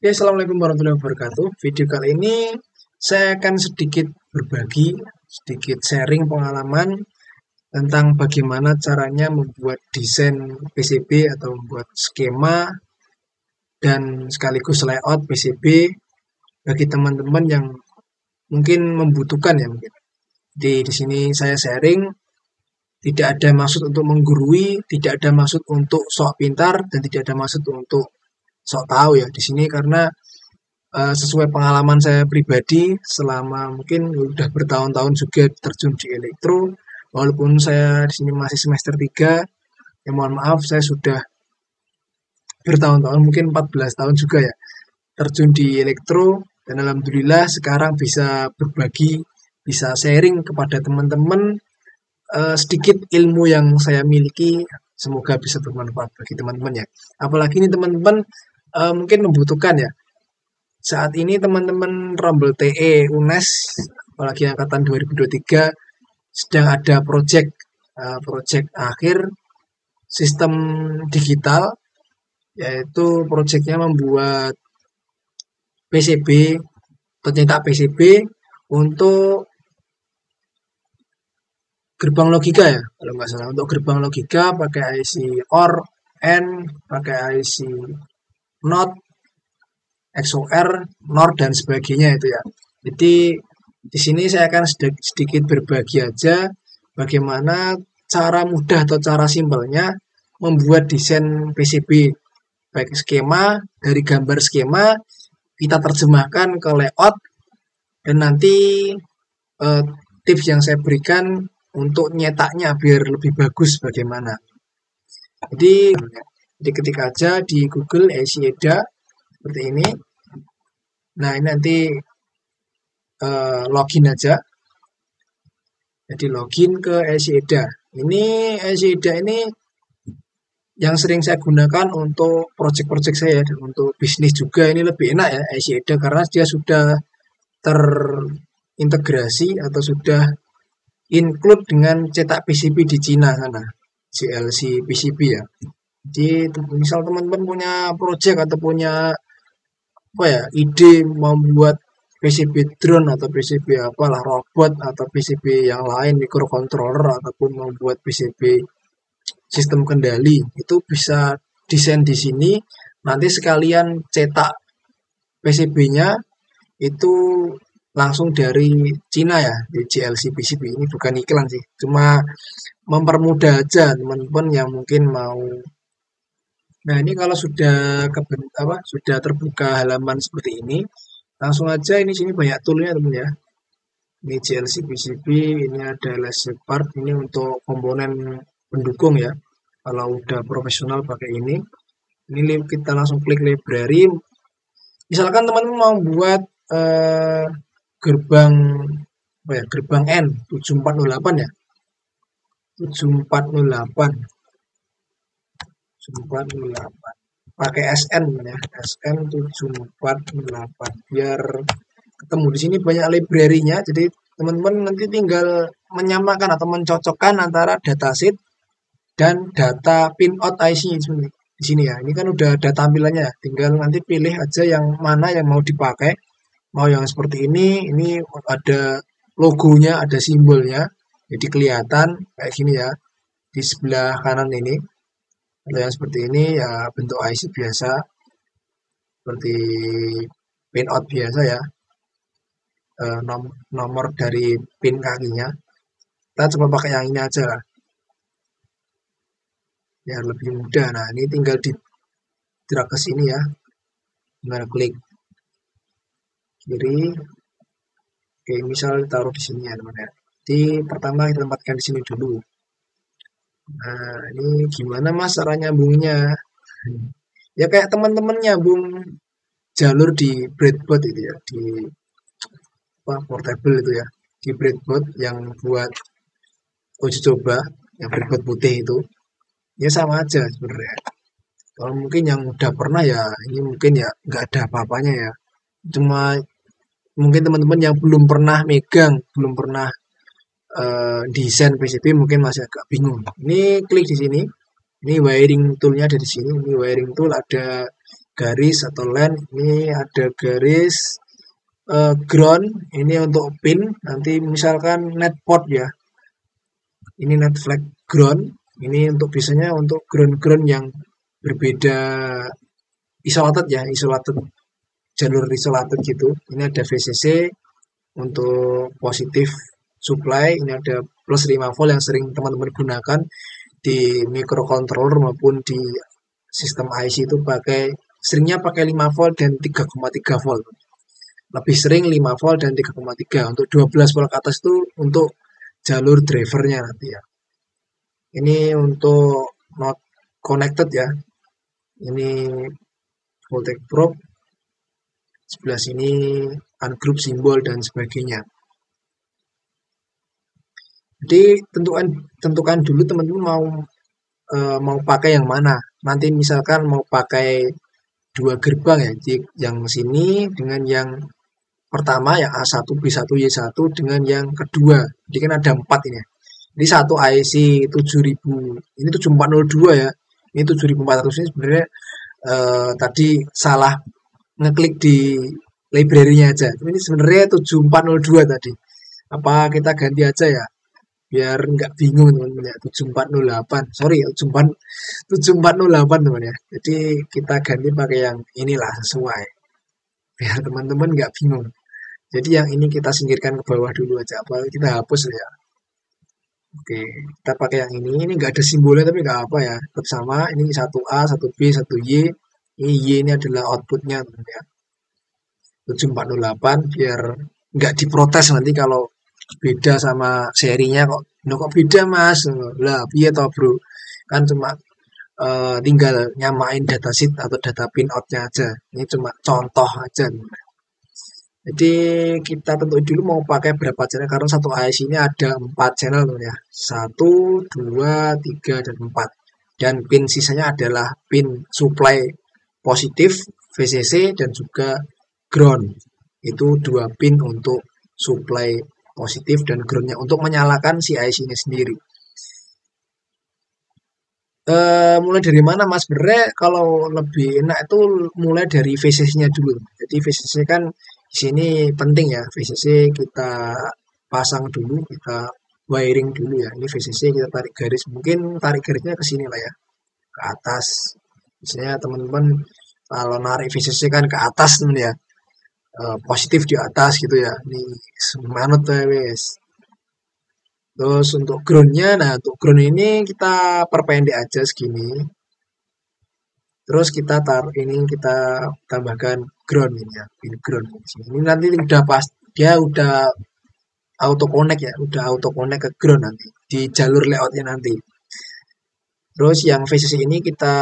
Ya, Assalamualaikum warahmatullahi wabarakatuh. Video kali ini saya akan sedikit berbagi, sedikit sharing pengalaman tentang bagaimana caranya membuat desain PCB atau membuat skema dan sekaligus layout PCB bagi teman-teman yang mungkin membutuhkan ya mungkin. Di sini saya sharing, tidak ada maksud untuk menggurui, tidak ada maksud untuk sok pintar dan tidak ada maksud untuk sok tahu ya di sini karena sesuai pengalaman saya pribadi selama mungkin udah bertahun-tahun juga terjun di elektro, walaupun saya di sini masih semester 3, ya mohon maaf saya sudah bertahun-tahun mungkin 14 tahun juga ya terjun di elektro dan alhamdulillah sekarang bisa berbagi, bisa sharing kepada teman-teman sedikit ilmu yang saya miliki, semoga bisa bermanfaat bagi teman-teman ya. Apalagi ini teman-teman mungkin membutuhkan ya. Saat ini teman-teman Rumble TE UNES, apalagi angkatan 2023, sedang ada project akhir sistem digital, yaitu projectnya membuat PCB, pencetak PCB untuk gerbang logika ya, kalau nggak salah. Untuk gerbang logika pakai IC OR, N, pakai IC NOT, XOR, NOR dan sebagainya itu ya. Jadi di sini saya akan sedikit berbagi aja bagaimana cara mudah atau cara simpelnya membuat desain PCB, baik skema, dari gambar skema kita terjemahkan ke layout dan nanti tips yang saya berikan untuk nyetaknya biar lebih bagus bagaimana. Jadi ketik aja di Google Asieda seperti ini. Nah, ini nanti login aja. Jadi login ke Asieda. Ini Asieda ini yang sering saya gunakan untuk project-project saya dan untuk bisnis juga. Ini lebih enak ya Asieda karena dia sudah terintegrasi atau sudah include dengan cetak PCB di Cina sana, GLC PCB ya. Jadi misal teman-teman punya project atau punya apa ya ide membuat PCB drone atau PCB apalah robot atau PCB yang lain microcontroller ataupun membuat PCB sistem kendali itu bisa desain di sini, nanti sekalian cetak PCB-nya itu langsung dari Cina ya, di GLC PCB. Ini bukan iklan sih, cuma mempermudah aja teman-teman yang mungkin mau. Nah, ini kalau sudah terbuka halaman seperti ini, langsung aja ini sini banyak toolnya teman ya. Ini GLC PCB, ini ada laser part, ini untuk komponen pendukung ya. Kalau udah profesional pakai ini. Ini kita langsung klik library. Misalkan teman-teman mau buat gerbang gerbang N 7408 ya. 7408 pakai SN ya, SN 748 biar ketemu di sini banyak library-nya. Jadi teman-teman nanti tinggal menyamakan atau mencocokkan antara datasheet dan data pinout IC di sini ya. Ini kan udah ada tampilannya, tinggal nanti pilih aja yang mana yang mau dipakai. Mau yang seperti ini ada logonya, ada simbolnya, jadi kelihatan kayak gini ya di sebelah kanan ini. Kalau yang seperti ini ya bentuk IC biasa, seperti pinout biasa ya, nomor dari pin kakinya. Kita coba pakai yang ini aja lah, ya lebih mudah. Nah, ini tinggal di drag ke sini ya, tinggal klik kiri. Oke, misal taruh di sini ya teman ya. Jadi pertama kita tempatkan di sini dulu. Nah, ini gimana mas cara nyambungnya? Ya kayak teman-teman nyambung jalur di breadboard itu ya, di portable itu ya, di breadboard yang buat uji coba, yang breadboard putih itu, ya sama aja sebenarnya. Kalau mungkin yang udah pernah ya, ini mungkin ya nggak ada apa-apanya ya. Cuma mungkin teman-teman yang belum pernah megang, belum pernah desain PCB mungkin masih agak bingung. Ini klik di sini. Ini wiring toolnya ada di sini. Ini wiring tool ada garis atau line, ini ada garis ground, ini untuk pin, nanti misalkan net port ya, ini net flag ground, ini untuk biasanya untuk ground-ground yang berbeda isolated ya, jalur isolated gitu. Ini ada VCC untuk positif supply, ini ada plus 5 volt yang sering teman-teman gunakan di microcontroller maupun di sistem IC itu seringnya pakai 5 volt dan 3,3 volt. Lebih sering 5 volt dan 3,3. Untuk 12 volt ke atas itu untuk jalur drivernya nanti ya. Ini untuk not connected ya. Ini voltage probe. Sebelah sini ungroup simbol dan sebagainya. Jadi tentukan dulu teman-teman mau pakai yang mana. Nanti misalkan mau pakai 2 gerbang ya, yang sini dengan yang pertama yang A1, B1, Y1 dengan yang kedua. Jadi kan ada 4 ini. Ini satu IC 7000, ini 7402 ya. Ini 7400 ini sebenarnya tadi salah ngeklik di library-nya aja. Ini sebenarnya 7402 tadi. Apa kita ganti aja ya? Biar nggak bingung teman-teman ya. 7408. Sorry, 7408 teman ya. Jadi kita ganti pakai yang inilah sesuai. Biar teman-teman nggak bingung. Jadi yang ini kita singkirkan ke bawah dulu aja. Apa kita hapus ya. Oke, kita pakai yang ini. Ini nggak ada simbolnya tapi nggak apa ya. Tetap sama. Ini 1A, 1B, 1Y. Ini Y ini adalah outputnya teman ya. 7408 biar nggak diprotes nanti kalau beda sama serinya kok. Kok beda mas? Lah, iya toh bro. Kan cuma tinggal nyamain datasheet atau data pin outnya aja. Ini cuma contoh aja. Jadi kita tentuin dulu mau pakai berapa channel karena satu IC ini ada 4 channel tuh ya. 1, 2, 3, dan 4. Dan pin sisanya adalah pin supply positif, VCC, dan juga ground. Itu 2 pin untuk supply positif dan groundnya untuk menyalakan si IC ini sendiri. Mulai dari mana mas? Sebenarnya kalau lebih enak itu mulai dari VCC-nya dulu. Jadi VCC kan di sini penting ya. VCC kita pasang dulu, kita wiring dulu ya. Ini VCC kita tarik garis. Mungkin tarik garisnya ke sini lah ya, ke atas. Misalnya teman-teman kalau narik VCC kan ke atas teman ya. Positif di atas gitu ya. Ini manut ya wes. Terus untuk groundnya, nah untuk ground ini kita perpendek aja segini. Terus kita taruh ini, kita tambahkan ground ini ya, pin ground. Ini nanti udah pas, dia udah auto connect ya, udah auto connect ke ground nanti di jalur layoutnya nanti. Terus yang VCC ini kita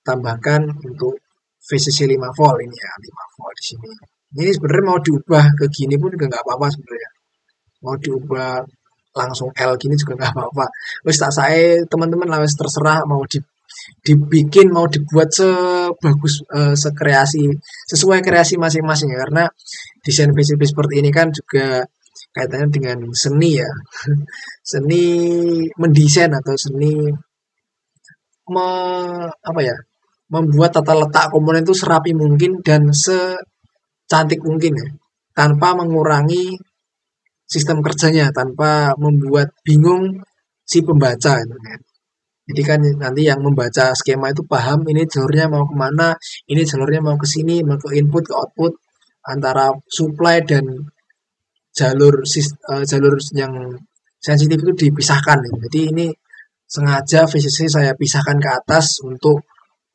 tambahkan untuk VCC 5 volt ini ya, 5 volt di sini. Ini sebenarnya mau diubah ke gini pun juga nggak apa-apa sebenarnya. Mau diubah langsung L gini juga nggak apa-apa. Wes tak saya teman-teman lah terserah mau dibikin mau dibuat sebagus sekreasi sesuai kreasi masing-masing ya karena desain PCB seperti ini kan juga kaitannya dengan seni ya. Seni mendesain atau seni apa ya? Membuat tata letak komponen itu serapi mungkin dan secantik mungkin ya. Tanpa mengurangi sistem kerjanya tanpa membuat bingung si pembaca gitu kan. Jadi kan nanti yang membaca skema itu paham ini jalurnya mau kemana, ini jalurnya mau ke sini, mau ke input, ke output, antara supply dan jalur yang sensitif itu dipisahkan. Jadi ini sengaja VCC saya pisahkan ke atas untuk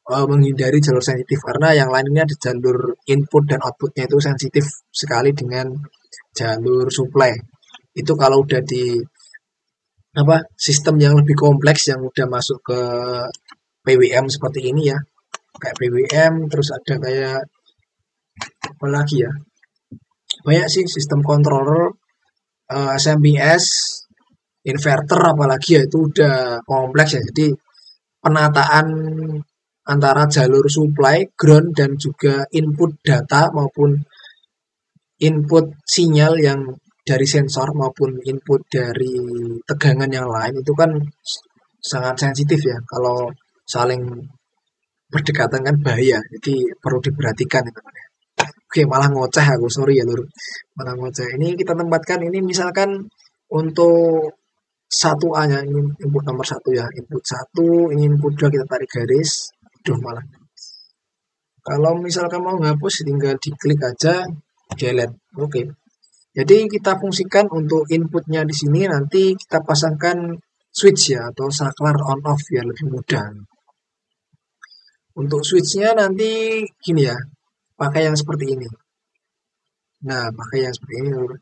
menghindari jalur sensitif karena yang lainnya di jalur input dan outputnya itu sensitif sekali dengan jalur supply. Itu kalau udah di sistem yang lebih kompleks yang udah masuk ke PWM seperti ini ya, kayak PWM terus ada kayak apa lagi ya, banyak sih sistem controller, SMPS, inverter apalagi ya itu udah kompleks ya. Jadi penataan antara jalur supply, ground dan juga input data maupun input sinyal yang dari sensor maupun input dari tegangan yang lain itu kan sangat sensitif ya kalau saling berdekatan kan bahaya. Jadi perlu diperhatikan itu. Oke, malah ngoceh aku, sorry ya lur. Malah ngoceh. Ini kita tempatkan ini misalkan untuk satu A-nya ini input nomor satu ya, input satu, ini input dua kita tarik garis. Duh malah. Kalau misalkan mau ngapus tinggal diklik aja delete. Oke. Jadi kita fungsikan untuk inputnya di sini nanti kita pasangkan switch ya atau saklar on off ya lebih mudah. Untuk switchnya nanti gini ya, pakai yang seperti ini. Nah, pakai yang seperti ini lur.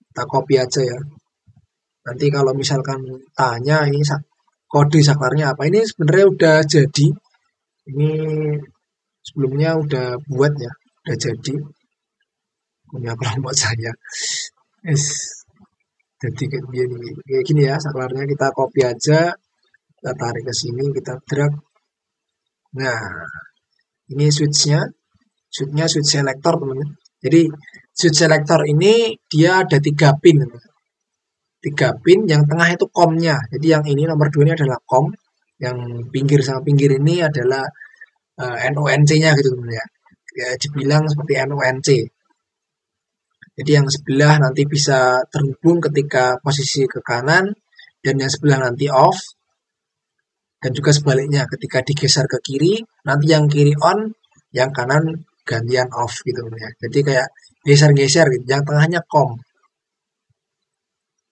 Kita copy aja ya. Nanti kalau misalkan tanya ini kode saklarnya apa, ini sebenarnya udah jadi. Ini sebelumnya udah buat ya, udah jadi punya kelompok saya. Yes. Jadi kayak gini ya saklarnya, kita copy aja, kita tarik ke sini, kita drag. Nah, ini switchnya switch selector teman-teman. Jadi switch selector ini dia ada 3 pin. 3 pin, yang tengah itu COM-nya. Jadi yang ini nomor 2 ini adalah COM, yang pinggir sama pinggir ini adalah NONC-nya gitu teman ya. Ya dibilang seperti NONC. Jadi yang sebelah nanti bisa terhubung ketika posisi ke kanan dan yang sebelah nanti off. Dan juga sebaliknya ketika digeser ke kiri, nanti yang kiri on, yang kanan gantian off gitu ya. Jadi kayak geser-geser gitu. Yang tengahnya COM.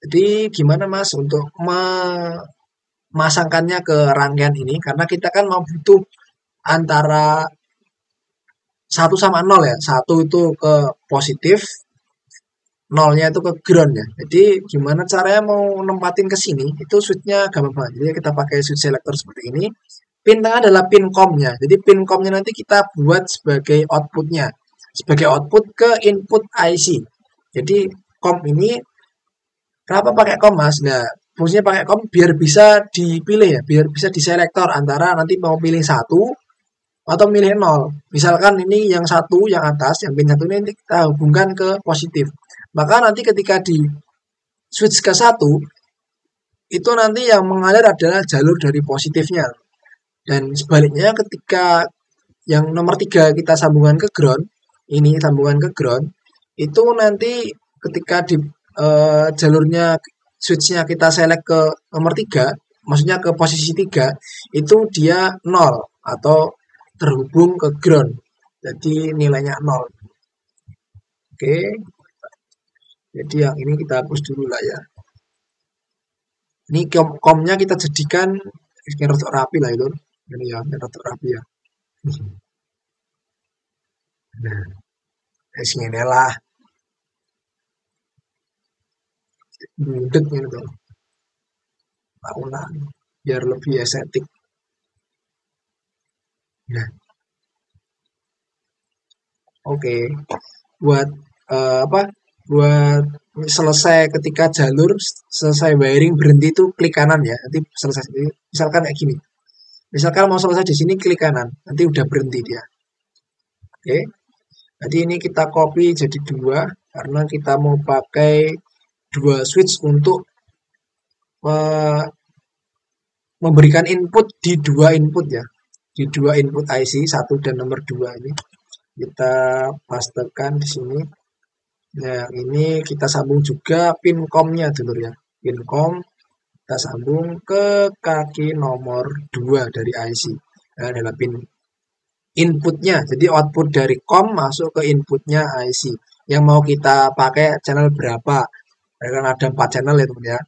Jadi gimana Mas untuk memasangkannya ke rangkaian ini? Karena kita kan mau butuh antara 1 sama 0 ya. 1 itu ke positif, 0-nya itu ke ground ya. Jadi gimana caranya mau nempatin ke sini? Itu switch-nya gampang banget. Jadi kita pakai switch selector seperti ini. Pin tengah adalah pin COM-nya. Jadi pin COM-nya nanti kita buat sebagai output-nya. Sebagai output ke input IC. Jadi COM ini kenapa pakai COM Mas? Nah, fungsinya pakai COM biar bisa dipilih ya, biar bisa diselektor antara nanti mau pilih 1 atau milih 0. Misalkan ini yang 1 yang atas, yang pin 1 ini kita hubungkan ke positif. Maka nanti ketika di switch ke 1, itu nanti yang mengalir adalah jalur dari positifnya. Dan sebaliknya ketika yang nomor 3 kita sambungan ke ground, ini sambungan ke ground, itu nanti ketika di jalurnya switchnya kita select ke nomor 3, maksudnya ke posisi 3, itu dia 0 atau terhubung ke ground. Jadi nilainya 0. Oke. Jadi yang ini kita hapus dulu lah ya. Ini COM-nya kita jadikan yang rotok rapi lah itu. Ini ya, yang rotok rapi ya. Nah, ini lah. Budek gitu. Ulang biar lebih estetik. Nah, oke. Buat apa? Buat selesai ketika jalur selesai wiring berhenti itu klik kanan ya. Nanti selesai. Misalkan kayak gini. Misalkan mau selesai di sini klik kanan. Nanti udah berhenti dia. Oke. Jadi ini kita copy jadi 2 karena kita mau pakai 2 switch untuk memberikan input di 2 input ya. Di 2 input IC 1 dan nomor 2 ini. Kita pastekan di sini. Nah, ini kita sambung juga pin COM-nya dulu ya. Pin COM kita sambung ke kaki nomor 2 dari IC. Nah, adalah pin inputnya. Jadi output dari COM masuk ke inputnya IC. Yang mau kita pakai channel berapa? Karena ada 4 channel ya teman ya.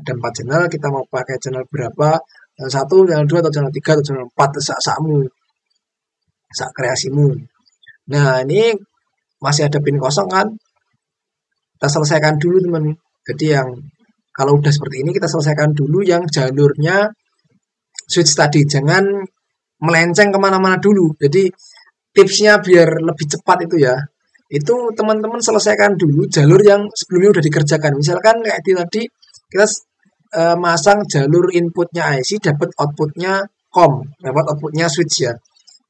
Ada 4 channel, kita mau pakai channel berapa? Channel 1, channel 2, atau channel 3, atau channel 4, sak-sakmu. Sak kreasimu. Nah, ini masih ada pin kosong kan? Kita selesaikan dulu teman. Jadi yang kalau udah seperti ini kita selesaikan dulu yang jalurnya switch tadi. Jangan melenceng kemana-mana dulu. Jadi tipsnya biar lebih cepat itu ya. Itu teman-teman selesaikan dulu jalur yang sebelumnya udah dikerjakan. Misalkan kayak tadi kita masang jalur inputnya IC dapat outputnya COM, dapat outputnya switch ya.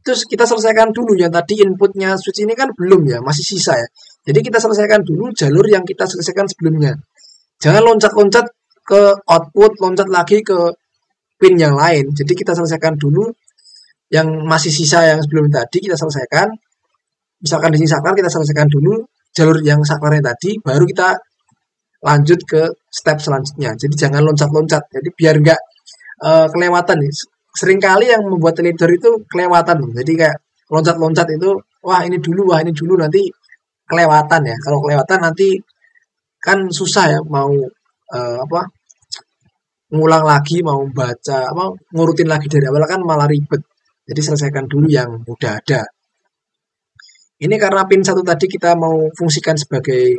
Terus kita selesaikan dulu yang tadi inputnya switch ini kan belum ya, masih sisa ya. Jadi kita selesaikan dulu jalur yang kita selesaikan sebelumnya. Jangan loncat-loncat ke output, loncat lagi ke pin yang lain. Jadi kita selesaikan dulu yang masih sisa yang sebelum tadi kita selesaikan. Misalkan di sini saklar kita selesaikan dulu jalur yang saklarnya tadi, baru kita lanjut ke step selanjutnya. Jadi jangan loncat-loncat. Jadi biar nggak kelewatan nih. Seringkali yang membuat leader itu kelewatan. Jadi kayak loncat-loncat itu, wah ini dulu nanti kelewatan ya. Kalau kelewatan nanti kan susah ya mau apa ngulang lagi, mau baca, mau ngurutin lagi dari awal kan malah ribet. Jadi selesaikan dulu yang udah ada. Ini karena pin 1 tadi kita mau fungsikan sebagai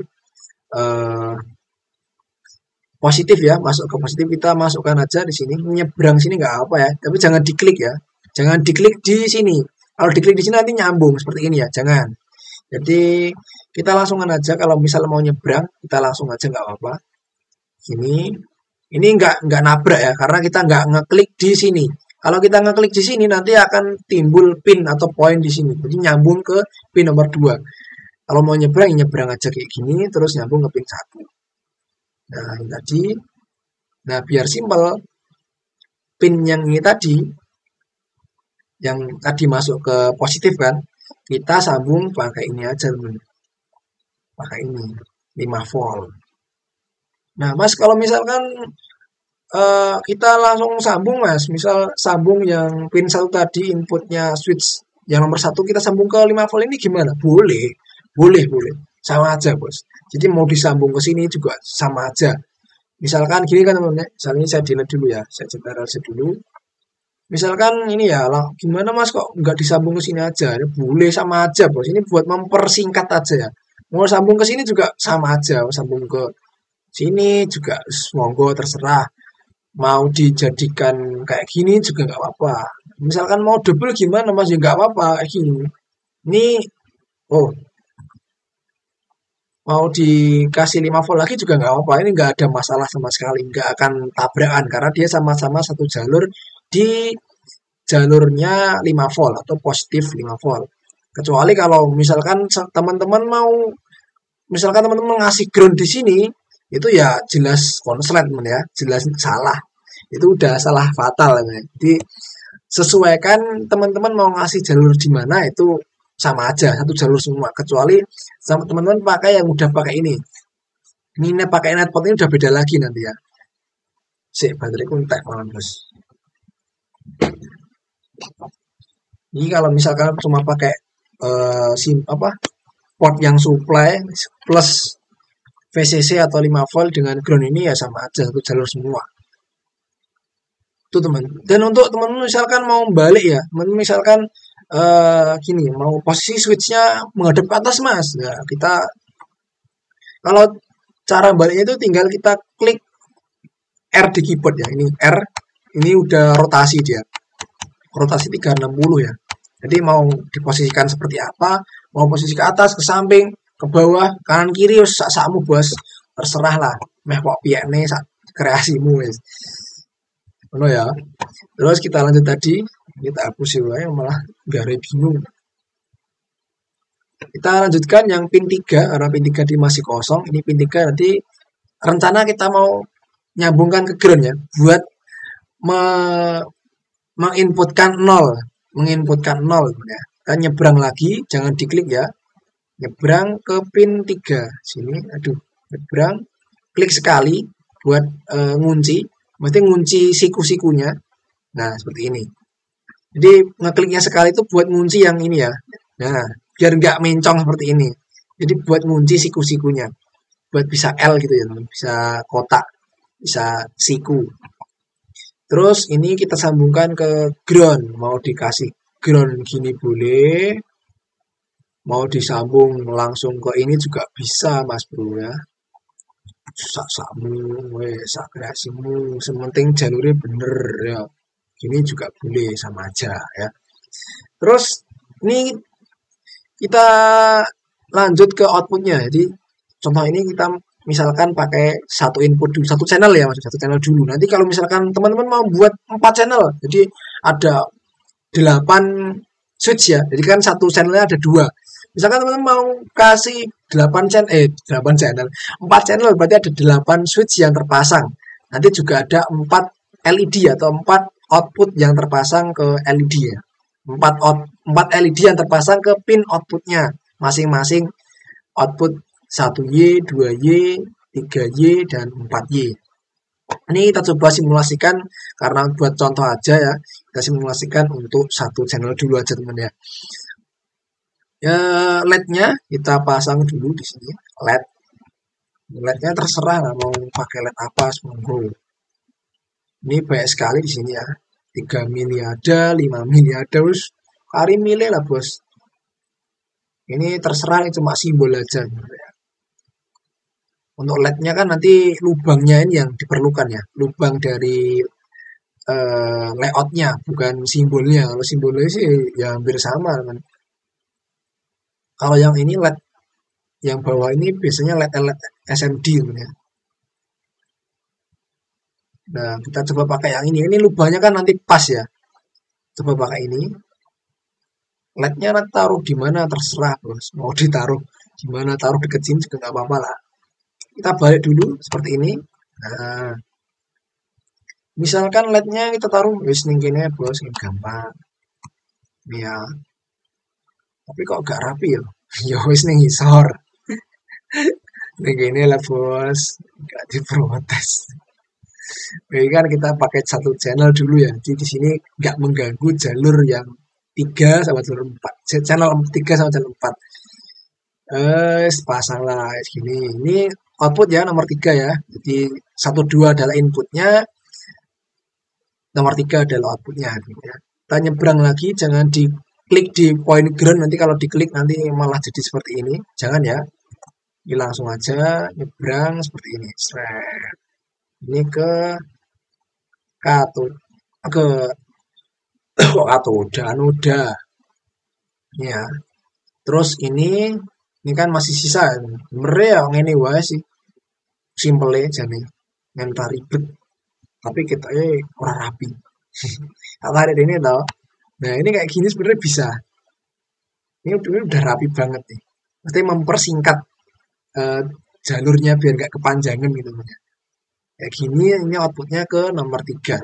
positif ya, masuk ke positif, kita masukkan aja di sini, nyebrang sini nggak apa ya, tapi jangan diklik ya, jangan diklik di sini. Kalau diklik di sini nanti nyambung seperti ini ya, jangan. Jadi kita langsungkan aja, kalau misal mau nyebrang kita langsung aja nggak apa-apa. Ini nggak nabrak ya, karena kita nggak ngeklik di sini. Kalau kita ngeklik di sini nanti akan timbul pin atau poin di sini, jadi nyambung ke pin nomor 2. Kalau mau nyebrang, nyebrang aja kayak gini, terus nyambung ke pin 1. Nah, ini tadi. Nah, biar simpel, pin yang ini tadi, yang tadi masuk ke positif kan, kita sambung pakai ini aja, teman. Pakai ini, 5 volt. Nah, Mas, kalau misalkan kita langsung sambung, Mas, misal sambung yang pin 1 tadi, inputnya switch yang nomor 1 kita sambung ke 5 volt ini gimana? Boleh. Sama aja, Bos. Jadi mau disambung ke sini juga sama aja. Misalkan gini kan teman-teman, misalnya saya delete dulu ya, saya coba reset dulu. Misalkan ini ya, gimana Mas kok nggak disambung ke sini aja? Ya, boleh sama aja, Bos. Ini buat mempersingkat aja ya. Mau sambung ke sini juga sama aja, mau sambung ke sini juga monggo terserah. Mau dijadikan kayak gini juga nggak apa-apa. Misalkan mau double gimana Mas? Ya nggak apa-apa kayak gini. Ini mau dikasih 5 volt lagi juga nggak apa-apa. Ini nggak ada masalah sama sekali. Nggak akan tabrakan karena dia sama-sama satu jalur di jalurnya 5 volt atau positif 5 volt. Kecuali kalau misalkan teman-teman ngasih ground di sini, itu ya jelas konslet ya, jelas salah. Itu udah salah fatal ya. Jadi sesuaikan teman-teman mau ngasih jalur di mana itu sama aja, satu jalur semua. Kecuali sama teman-teman pakai yang udah pakai ini. Ini pakai netpot ini udah beda lagi nanti ya. Baterai kuntek malam bos. Ini kalau misalkan cuma pakai port yang supply plus VCC atau 5 volt dengan ground ini ya sama aja, satu jalur semua. Itu teman. Dan untuk teman-teman misalkan mau balik ya, teman misalkan gini, mau posisi switchnya menghadap ke atas Mas. Ya, kita kalau cara baliknya itu tinggal kita klik R di keyboard ya. Ini R, ini udah rotasi dia. Rotasi 360 ya. Jadi mau diposisikan seperti apa, mau posisi ke atas, ke samping, ke bawah, kanan kiri sakmu bos. Terserah lah. Meh kok piyekne sak kreasimu wis. Ngono ya. Terus kita lanjut tadi, kita hapus ya malah gare bingung. Kita lanjutkan yang pin 3, karena pin 3 di masih kosong. Ini pin 3 nanti rencana kita mau nyambungkan ke ground ya, buat menginputkan 0 ya. Kita nyebrang lagi, jangan diklik ya. Nyebrang ke pin 3 sini, nyebrang, klik sekali buat ngunci, berarti ngunci siku-sikunya. Nah, seperti ini. Jadi ngekliknya sekali itu buat ngunci yang ini ya. Nah, biar nggak mencong seperti ini. Jadi buat ngunci siku-sikunya. Buat bisa L gitu ya, bisa kotak, bisa siku. Terus ini kita sambungkan ke ground, mau dikasih ground gini boleh. Mau disambung langsung ke ini juga bisa Mas Bro ya. Sakmu, sak kreasimu, sementing jalurnya bener ya. Gini juga boleh sama aja ya. Terus ini kita lanjut ke outputnya. Jadi contoh ini kita misalkan pakai satu input dulu, satu channel ya, maksud satu channel dulu. Nanti kalau misalkan teman-teman mau buat 4 channel, jadi ada 8 switch ya. Jadi kan satu channelnya ada 2. Misalkan teman-teman mau kasih 4 channel, berarti ada 8 switch yang terpasang. Nanti juga ada 4 LED atau 4 output yang terpasang ke LED ya. 4 LED yang terpasang ke pin outputnya masing-masing output 1Y, 2Y, 3Y, dan 4Y. Ini kita coba simulasikan karena buat contoh aja ya. Kita simulasikan untuk satu channel dulu aja teman ya. Ya, LED-nya kita pasang dulu di sini. LED-nya terserah lah mau pakai LED apa, monggo. Ini banyak sekali di sini ya. 3 mili ada, 5 mili ada, terus hari milih lah bos. Ini terserah, ini cuma simbol aja. Untuk LED-nya kan nanti lubangnya ini yang diperlukan ya. Lubang dari layoutnya, bukan simbolnya. Kalau simbolnya sih ya hampir sama kan. Kalau yang ini LED yang bawah ini biasanya LED SMD ya. Nah, kita coba pakai yang ini. Ini lubangnya kan nanti pas ya. Coba pakai ini. LED-nya nanti taruh di mana terserah, bos. Mau ditaruh di mana, taruh deket sini juga nggak apa-apa lah. Kita balik dulu seperti ini. Nah, misalkan LED-nya kita taruh wis ning kene, bos, ini gampang. Ya. Tapi kok gak rapi ya? Ya wis ning isor. Ning kene lah, bos. Gak diprotes. Jadi kan kita pakai satu channel dulu ya. Jadi di sini nggak mengganggu jalur yang 3 sama jalur 4. Channel 3 sama channel 4. Pasang lah gini. Ini output ya nomor 3 ya. Jadi 1 2 adalah inputnya, nomor 3 adalah outputnya gitu ya. Kita nyebrang lagi, jangan diklik di poin ground, nanti kalau diklik nanti malah jadi seperti ini. Jangan ya. Ini langsung aja nyebrang seperti ini. Sret. Ini ke anoda ya. Terus ini kan masih sisa mere ya ngene wae sih, simple aja nih, nggak ribet tapi kita ora rapi. Apa ada ini tau. Nah ini kayak gini sebenarnya bisa, ini udah rapi banget nih, mesti mempersingkat jalurnya biar nggak kepanjangan gitu ya. Kayak gini, ini outputnya ke nomor 3.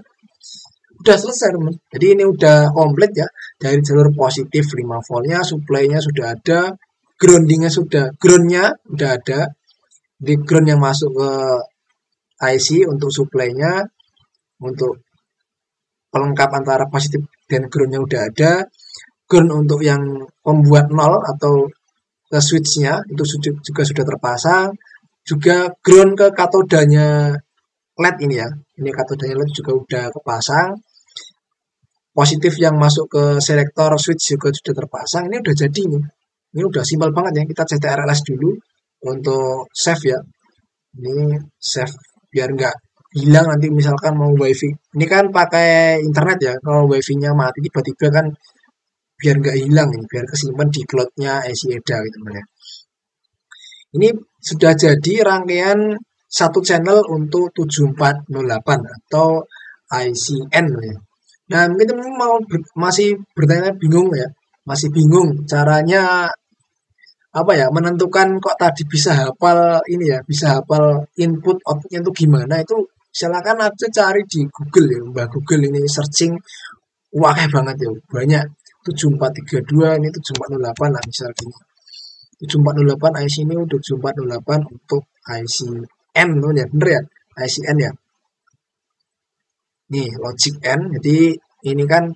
Udah selesai teman. Jadi ini udah komplit ya. Dari jalur positif 5 voltnya, supply-nya sudah ada, groundingnya groundnya udah ada. Di ground yang masuk ke IC untuk supply-nya, untuk pelengkap antara positif dan groundnya udah ada. Ground untuk yang pembuat 0 atau ke switch-nya itu juga sudah terpasang. Juga ground ke katodanya LED ini ya. Ini katodanya LED juga udah kepasang. Positif yang masuk ke selektor switch juga sudah terpasang. Ini udah jadi nih. Ini udah simpel banget ya. Kita CTRLS dulu untuk save ya. Ini save biar nggak hilang nanti misalkan mau wifi. Ini kan pakai internet ya. Kalau wifi-nya mati tiba-tiba kan biar nggak hilang ini. Biar kesimpan di cloud-nya ECEDA gitu ya. Ini sudah jadi rangkaian satu channel untuk 7408 atau ICN ya. Nah, mungkin teman masih bertanya bingung ya. Masih bingung caranya apa ya, menentukan kok tadi bisa hafal ini ya, bisa hafal input outputnya itu gimana, itu silakan aja cari di Google ya, Mbak Google ini searching wah banget ya, banyak 7432 ini 7408 lah misal gini. 7408 IC ini 7408 untuk ICN ya, bener ya, ICN ya. Nih, logic N. Jadi ini kan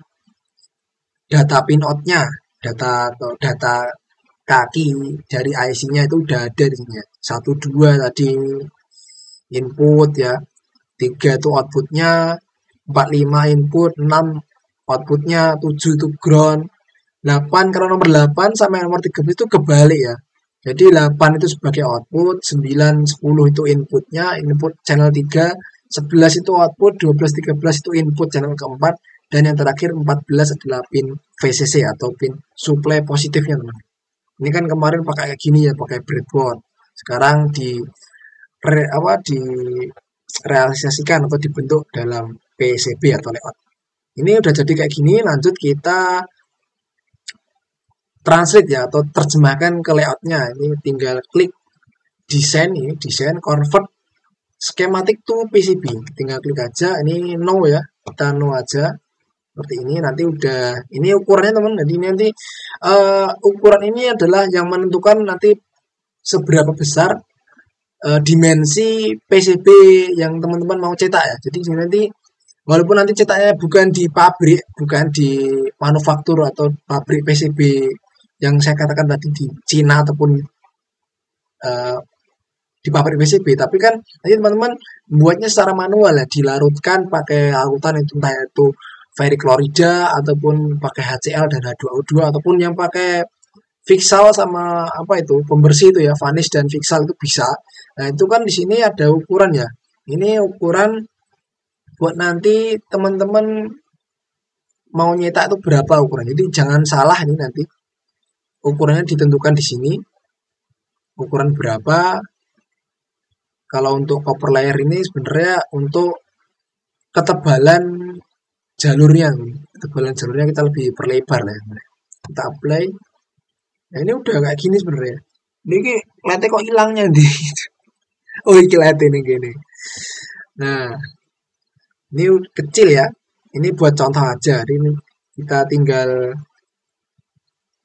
data pinoutnya, data kaki dari IC-nya itu udah ada di sini. 1 2 tadi input ya. 3 itu outputnya, 4 5 input, 6 outputnya, 7 itu ground. 8 karena nomor 8 sampai nomor 13 itu kebalik ya. Jadi 8 itu sebagai output, 9 10 itu inputnya, input channel 3, 11 itu output, 12 13 itu input channel keempat, dan yang terakhir 14 adalah pin VCC atau pin supply positifnya teman. Ini kan kemarin pakai kayak gini ya, pakai breadboard. Sekarang direalisasikan atau dibentuk dalam PCB atau layout. Ini udah jadi kayak gini, lanjut kita translate ya atau terjemahkan ke layoutnya. Ini tinggal klik desain, ini desain convert schematic to PCB. Tinggal klik aja, ini no ya, kita no aja. Seperti ini, nanti udah, ini ukurannya teman, jadi nanti ukuran ini adalah yang menentukan nanti seberapa besar dimensi PCB yang teman-teman mau cetak ya. Jadi nanti walaupun nanti cetaknya bukan di pabrik, bukan di manufaktur atau pabrik PCB yang saya katakan tadi di Cina ataupun di pabrik PCB, tapi kan nanti teman-teman buatnya secara manual ya, dilarutkan pakai larutan itu entah itu ferriklorida ataupun pakai HCl dan H2O2 ataupun yang pakai Fixal sama apa itu pembersih itu ya, vanish dan Fixal itu bisa. Nah, itu kan di sini ada ukuran ya. Ini ukuran buat nanti teman-teman mau nyetak itu berapa ukuran. Jadi jangan salah ini nanti. Ukurannya ditentukan di sini. Ukuran berapa. Kalau untuk copper layer ini sebenarnya untuk ketebalan jalurnya. Ketebalan jalurnya kita lebih perlebar lah. Kita apply. Nah, ini udah kayak gini sebenarnya. Ini lete kok hilangnya nih. Oh, ini lete nih gini. Nah, ini kecil ya. Ini buat contoh aja. Ini kita tinggal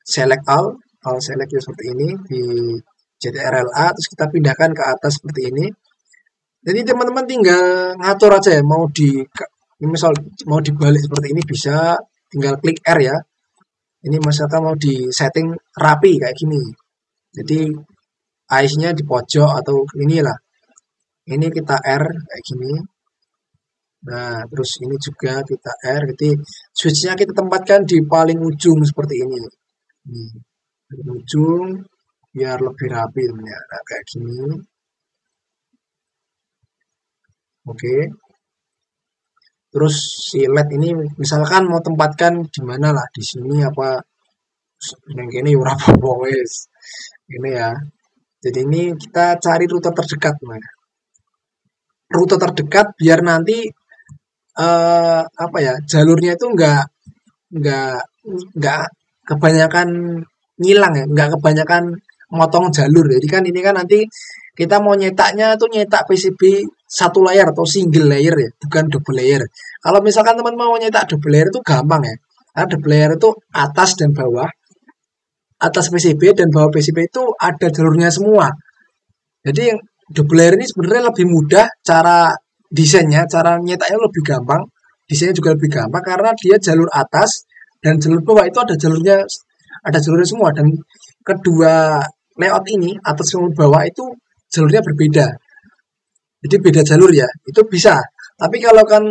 select all select seperti ini di CTRL-A, terus kita pindahkan ke atas seperti ini. Jadi teman-teman tinggal ngatur aja ya, mau misal mau dibalik seperti ini bisa, tinggal klik R ya. Ini misalkan mau di setting rapi kayak gini. Jadi eyes-nya di pojok atau inilah. Ini kita R kayak gini. Nah, terus ini juga kita R. Jadi switch-nya kita tempatkan di paling ujung seperti ini. Paling ujung biar lebih rapi teman-teman. Nah, kayak gini. Oke. Terus si LED ini misalkan mau tempatkan di mana lah, di sini apa yang gini ora apa-apa wes. Ini ya. Jadi ini kita cari rute terdekat, teman. Rute terdekat biar nanti apa ya, jalurnya itu nggak kebanyakan ngilang ya, nggak kebanyakan motong jalur. Jadi kan ini kan nanti kita mau nyetaknya tuh nyetak PCB satu layer atau single layer ya, bukan double layer. Kalau misalkan teman mau nyetak double layer itu gampang ya. Karena double layer itu atas dan bawah. Atas PCB dan bawah PCB itu ada jalurnya semua. Jadi yang double layer ini sebenarnya lebih mudah cara desainnya, cara nyetaknya lebih gampang. Desainnya juga lebih gampang karena dia jalur atas dan jalur bawah itu ada jalurnya semua, dan kedua layout ini atas sama bawah itu jalurnya berbeda. Jadi beda jalur ya, itu bisa. Tapi kalau kan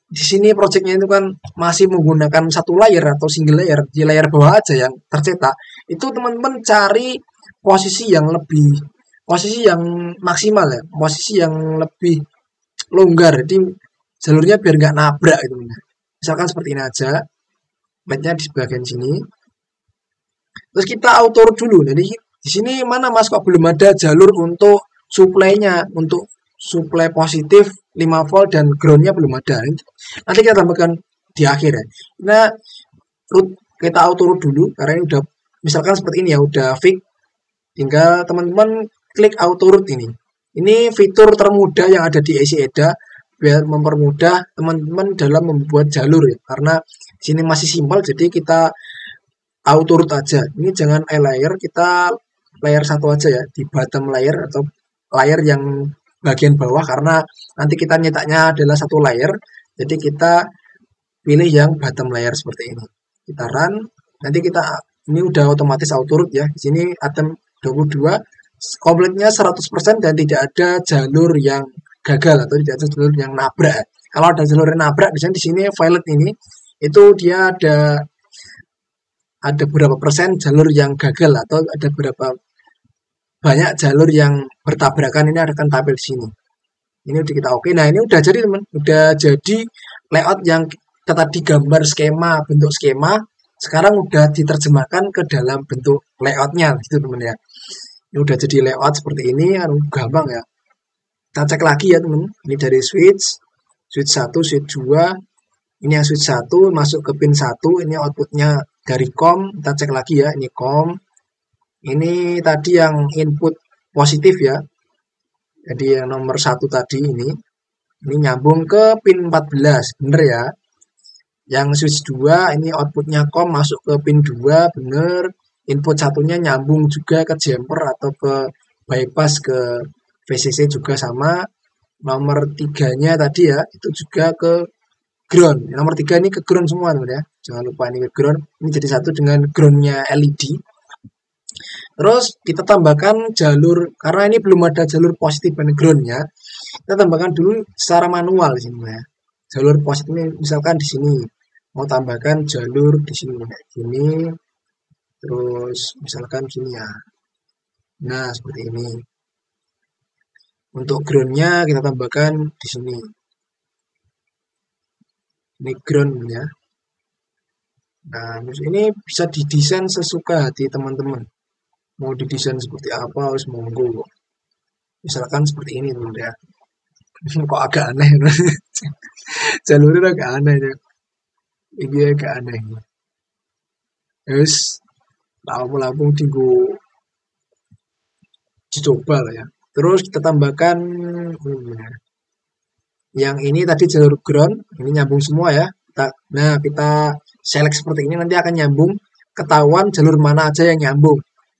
di sini projectnya itu kan masih menggunakan satu layer atau single layer, di layer bawah aja yang tercetak, itu teman-teman cari posisi yang maksimal ya, posisi yang lebih longgar, jadi jalurnya biar nggak nabrak gitu. Misalkan seperti ini aja, LED-nya di bagian sini. Terus kita auto dulu. Jadi di sini mana Mas kok belum ada jalur untuk supply-nya, untuk supply positif 5 volt dan ground-nya belum ada. Nanti kita tambahkan di akhir ya. Nah, kita auto dulu karena ini udah misalkan seperti ini ya, udah fix. Tinggal teman-teman klik auto route ini. Ini fitur termudah yang ada di AC EDA biar mempermudah teman-teman dalam membuat jalur ya. Karena di sini masih simpel, jadi kita auto route aja. Ini jangan layer, kita layer satu aja ya, di bottom layer atau layer yang bagian bawah, karena nanti kita nyetaknya adalah satu layer. Jadi kita pilih yang bottom layer seperti ini. Kita run, nanti ini udah otomatis auto route ya. Di sini item 22 komplitnya 100% dan tidak ada jalur yang gagal atau tidak ada jalur yang nabrak. Kalau ada jalur yang nabrak, misalnya di sini violet ini itu dia ada berapa persen jalur yang gagal atau ada berapa banyak jalur yang bertabrakan, ini akan tampil di sini. Ini udah kita oke. Nah, ini udah jadi teman, udah jadi layout yang tadi gambar skema, bentuk skema, sekarang udah diterjemahkan ke dalam bentuk layoutnya gitu teman ya. Ini udah jadi layout seperti ini, gampang ya. Kita cek lagi ya teman. Ini dari switch 1, switch 2. Ini yang switch 1 masuk ke pin 1, ini outputnya dari COM. Kita cek lagi ya, ini COM. Ini tadi yang input positif ya. Jadi yang nomor 1 tadi ini nyambung ke pin 14, bener ya. Yang switch 2 ini outputnya COM masuk ke pin 2, bener. Input satunya nyambung juga ke jumper atau ke bypass ke VCC juga sama. Nomor 3-nya tadi ya, itu juga ke ground. Nomor 3 ini ke ground semua teman ya. Jangan lupa ini ke ground. Ini jadi satu dengan groundnya LED. Terus kita tambahkan jalur, karena ini belum ada jalur positif dan groundnya, kita tambahkan dulu secara manual di sini ya. Jalur positif ini misalkan di sini mau tambahkan jalur di sini kayak gini, terus misalkan gini ya. Nah seperti ini. Untuk groundnya kita tambahkan di sini. Ini ground ya. Nah ini bisa didesain sesuka hati teman-teman. Mau didesain seperti apa harus monggo. Misalkan seperti ini teman ya. Kok agak aneh. Jalurnya agak aneh ya. Ini agak aneh. Terus lampu-lampu tinggu dicoba lah ya. Terus kita tambahkan yang ini tadi jalur ground, ini nyambung semua ya. Nah, kita select seperti ini nanti akan nyambung, ketahuan jalur mana aja yang nyambung.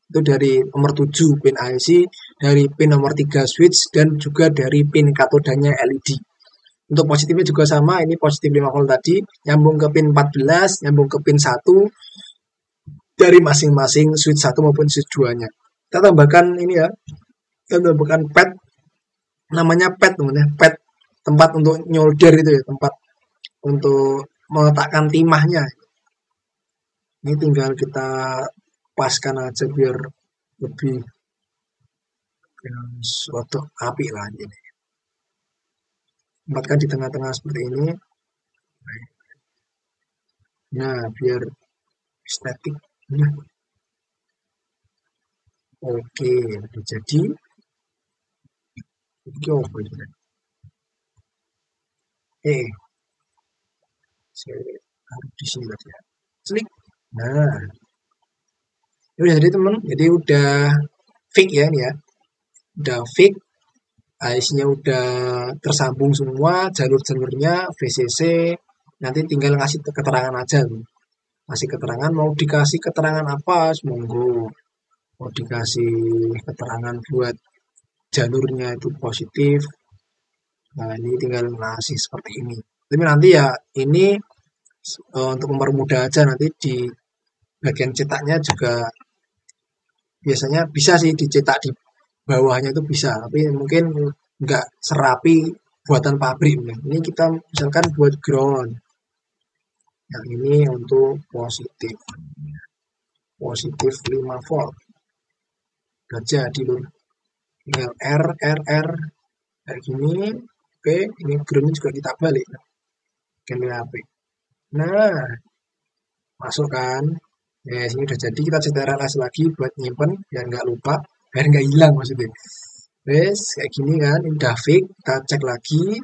Itu dari nomor 7 pin IC, dari pin nomor 3 switch, dan juga dari pin katodanya LED. Untuk positifnya juga sama, ini positif 5 volt tadi, nyambung ke pin 14, nyambung ke pin 1, dari masing-masing switch 1 maupun switch 2-nya. Kita tambahkan ini ya, kita tambahkan pad, namanya pad teman ya, pad tempat untuk nyolder itu ya, tempat untuk meletakkan timahnya. Ini tinggal kita paskan aja biar lebih suatu api lah ini. Tempatkan di tengah-tengah seperti ini. Nah, biar estetik. Nah. Oke, udah jadi. Oke, apa itu? Saya taruh di sini tadi ya. Klik. Nah, udah jadi teman. Jadi udah fix ya ini ya. Udah fix. IC-nya udah tersambung semua, jalur-jalurnya, VCC. Nanti tinggal ngasih keterangan aja. Kasih keterangan, mau dikasih keterangan apa, monggo. Mau dikasih keterangan buat jalurnya itu positif. Nah, ini tinggal ngasih seperti ini. Tapi nanti ya ini untuk mempermudah aja nanti di bagian cetaknya juga biasanya bisa sih dicetak di bawahnya itu bisa, tapi mungkin nggak serapi buatan pabrik. Ini kita misalkan buat ground. Yang ini untuk positif. Positif 5 volt. Udah jadi loh. Tinggal R kayak gini. Oke, ini groundnya juga kita balik. Kembali HP. Nah, masuk kan. Ya, sini udah jadi, kita CTRLS lagi buat nyimpen biar nggak lupa, biar nggak hilang maksudnya. Wes, kayak gini kan, ini udah fix, kita cek lagi.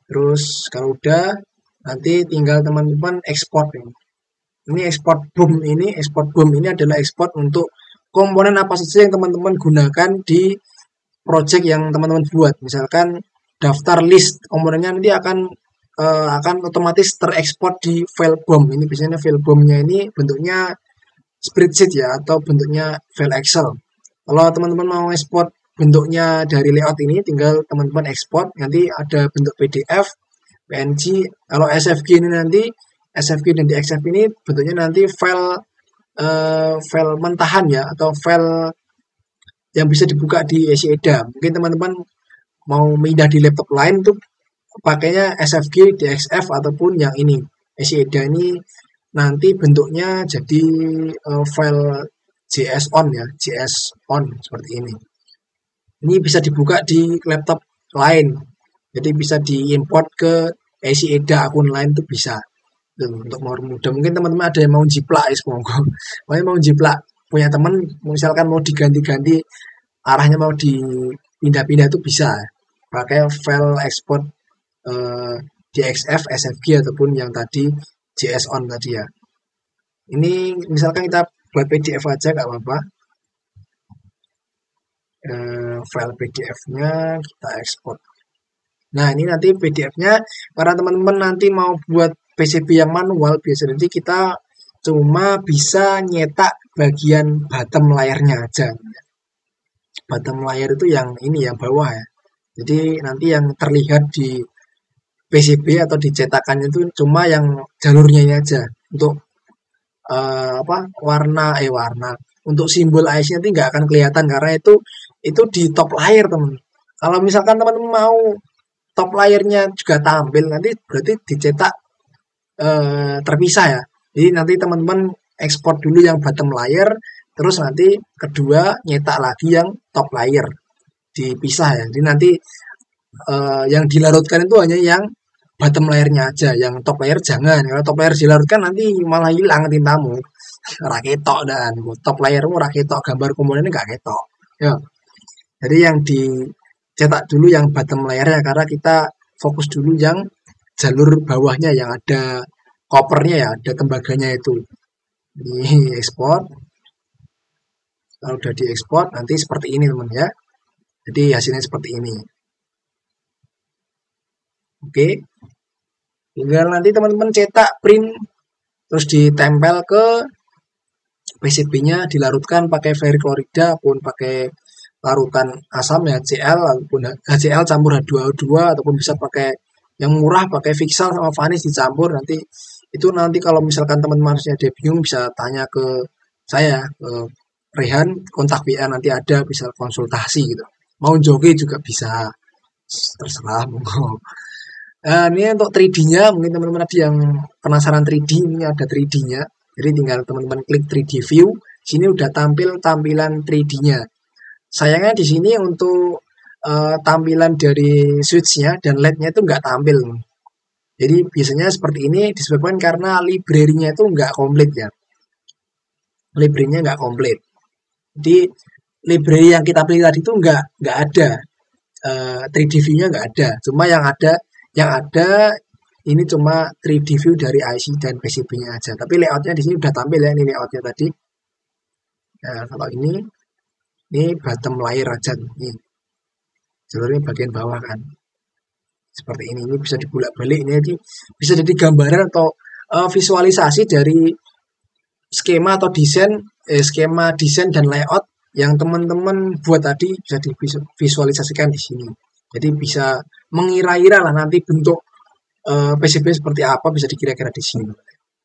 Terus kalau udah, nanti tinggal teman-teman ekspor ini. Ini ekspor BOM ini adalah ekspor untuk komponen apa saja yang teman-teman gunakan di project yang teman-teman buat. Misalkan daftar list komponennya nanti akan otomatis terekspor di file BOM. Ini biasanya file BOM-nya ini bentuknya spreadsheet ya atau bentuknya file Excel. Kalau teman-teman mau ekspor bentuknya dari layout ini, tinggal teman-teman ekspor. Nanti ada bentuk PDF, PNG. Kalau SVG ini nanti SVG dan DXF ini bentuknya nanti file mentahan ya atau file yang bisa dibuka di ECEDA. Mungkin teman-teman mau pindah di laptop lain tuh pakainya SVG, DXF ataupun yang ini. ECEDA ini nanti bentuknya jadi file JSON ya, JSON seperti ini. Ini bisa dibuka di laptop lain. Jadi bisa diimport ke ECEDA akun lain tuh bisa. Untuk mau mudah. Mungkin teman-teman ada yang mau jiplak ya, semoga. Mau jiplak punya teman, misalkan mau diganti-ganti arahnya mau dipindah-pindah itu bisa. Pakai file export DXF, SVG ataupun yang tadi JSON tadi ya. Ini misalkan kita buat PDF aja nggak apa-apa. file PDF-nya kita ekspor. Nah, ini nanti PDF-nya para teman-teman nanti mau buat PCB yang manual, biasanya nanti kita cuma bisa nyetak bagian bottom layernya aja. Bottom layer itu yang ini yang bawah ya. Jadi nanti yang terlihat di PCB atau dicetakannya itu cuma yang jalurnya ini aja. Untuk warna untuk simbol IC nanti nggak akan kelihatan karena itu di top layer teman. Kalau misalkan teman-teman mau top layernya juga tampil nanti berarti dicetak terpisah ya. Jadi nanti teman-teman ekspor dulu yang bottom layer, terus nanti kedua nyetak lagi yang top layer dipisah ya. Jadi nanti yang dilarutkan itu hanya yang bottom layernya aja, yang top layer jangan. Kalau top layer dilarutkan nanti malah hilang tintamu. Raketok dan top layermu raketok, gambar komponennya nggak ketok. Ya. Jadi yang dicetak dulu yang bottom layernya karena kita fokus dulu yang jalur bawahnya yang ada kopernya ya, ada tembaganya itu. Ini ekspor. Kalau udah diekspor nanti seperti ini teman ya. Jadi hasilnya seperti ini. Oke. Tinggal nanti teman-teman cetak, print, terus ditempel ke PCB-nya, dilarutkan pakai ferriklorida ataupun pakai larutan asam ya, HCl ataupun HCl campur H2O2 ataupun bisa pakai yang murah pakai Vixal sama Vanis dicampur. Nanti itu nanti kalau misalkan teman-teman ada bingung bisa tanya ke saya, ke Rehan, kontak WA nanti ada, bisa konsultasi gitu. Mau joki juga bisa, terserah monggo. Nah, ini untuk 3D-nya, mungkin teman-teman ada yang penasaran 3D, ini ada 3D-nya. Jadi tinggal teman-teman klik 3D view, sini udah tampil tampilan 3D-nya. Sayangnya di sini untuk tampilan dari switch-nya dan LED-nya itu nggak tampil. Jadi biasanya seperti ini disebabkan karena library-nya itu nggak komplit ya. Library-nya nggak komplit. Jadi library yang kita pilih tadi itu nggak ada. 3D view-nya nggak ada. Cuma yang ada ini cuma 3D view dari IC dan PCB-nya aja. Tapi layout-nya di sini udah tampil ya, ini layout-nya tadi. Nah, kalau ini bottom layer aja nih. Jalurnya bagian bawah kan. Seperti ini bisa dibulak-balik, ini bisa jadi gambaran atau visualisasi dari skema atau skema desain dan layout yang teman-teman buat tadi bisa divisualisasikan di sini. Jadi bisa mengira-ira lah nanti bentuk PCB seperti apa bisa dikira-kira di sini.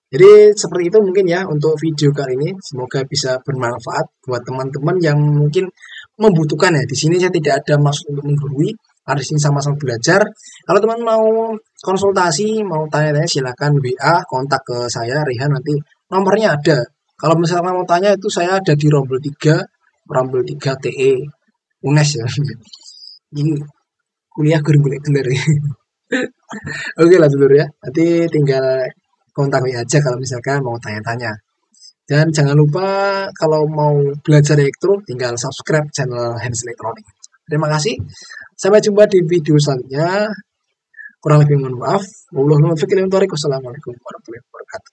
Jadi seperti itu mungkin ya untuk video kali ini. Semoga bisa bermanfaat buat teman-teman yang mungkin membutuhkan ya. Di sini saya tidak ada maksud untuk menggurui. Di sini sama-sama belajar. Kalau teman mau konsultasi, mau tanya-tanya silakan WA, kontak ke saya Rehan, nanti nomornya ada. Kalau misalnya mau tanya itu saya ada di Rombel 3 TE UNES ya. Ini kuliah gelar. Oke lah dulu ya. Nanti tinggal kontak WA aja kalau misalkan mau tanya-tanya. Dan jangan lupa kalau mau belajar elektro tinggal subscribe channel Hans Elektronik. Terima kasih. Sampai jumpa di video selanjutnya. Kurang lebih mohon maaf. Wassalamualaikum warahmatullahi wabarakatuh.